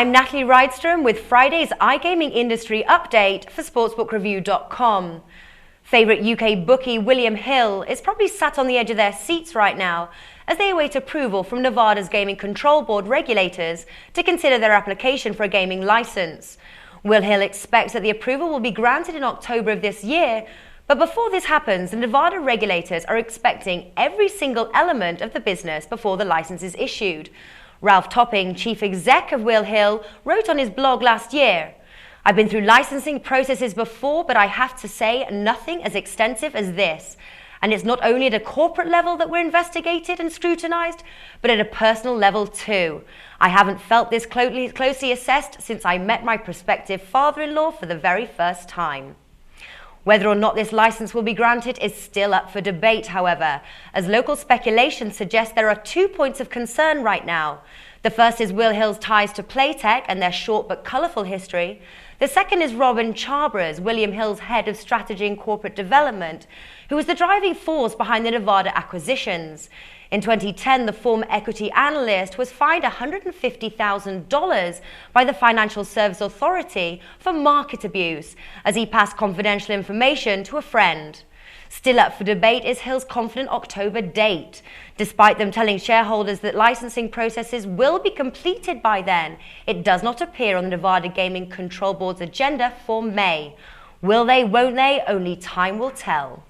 I'm Natalie Rydstrom with Friday's iGaming industry update for sportsbookreview.com. Favourite UK bookie WillHill is probably sat on the edge of their seats right now as they await approval from Nevada's Gaming Control Board regulators to consider their application for a gaming licence. WillHill expects that the approval will be granted in October of this year, but before this happens, the Nevada regulators are expecting every single element of the business before the licence is issued. Ralph Topping, chief exec of WillHill, wrote on his blog last year, "I've been through licensing processes before, but I have to say nothing as extensive as this. And it's not only at a corporate level that we're investigated and scrutinized, but at a personal level too. I haven't felt this closely assessed since I met my prospective father-in-law for the very first time." Whether or not this license will be granted is still up for debate, however, as local speculation suggests there are 2 points of concern right now. The first is WillHill's ties to Playtech and their short but colourful history. The second is Robin Charbras, William Hill's head of strategy and corporate development, who was the driving force behind the Nevada acquisitions. In 2010, the former equity analyst was fined $150,000 by the Financial Service Authority for market abuse as he passed confidential information to a friend. Still up for debate is Hill's confident October date. Despite them telling shareholders that licensing processes will be completed by then, it does not appear on the Nevada Gaming Control Board's agenda for May. Will they, won't they? Only time will tell.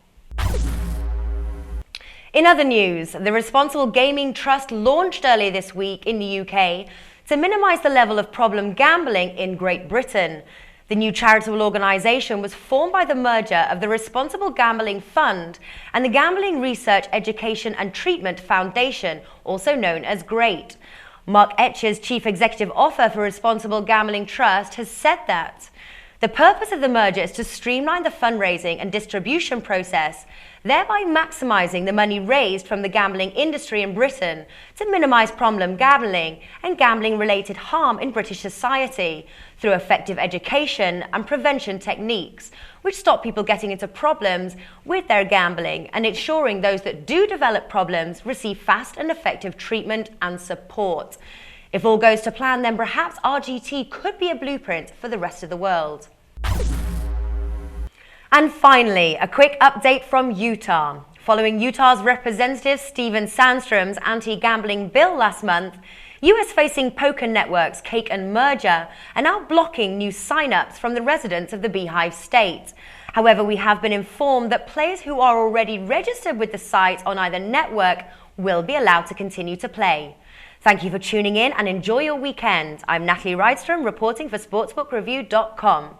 In other news, the Responsible Gaming Trust launched earlier this week in the UK to minimise the level of problem gambling in Great Britain. The new charitable organisation was formed by the merger of the Responsible Gambling Fund and the Gambling Research, Education and Treatment Foundation, also known as GREAT. Mark Etchers, Chief Executive Officer for Responsible Gambling Trust, has said that the purpose of the merger is to streamline the fundraising and distribution process, thereby maximising the money raised from the gambling industry in Britain to minimise problem gambling and gambling-related harm in British society through effective education and prevention techniques, which stop people getting into problems with their gambling and ensuring those that do develop problems receive fast and effective treatment and support. If all goes to plan, then perhaps RGT could be a blueprint for the rest of the world. And finally, a quick update from Utah. Following Utah's Representative Steven Sandstrom's anti-gambling bill last month, US-facing poker networks Cake and Merger are now blocking new sign-ups from the residents of the Beehive State. However, we have been informed that players who are already registered with the site on either network will be allowed to continue to play. Thank you for tuning in and enjoy your weekend. I'm Natalie Rydstrom reporting for sportsbookreview.com.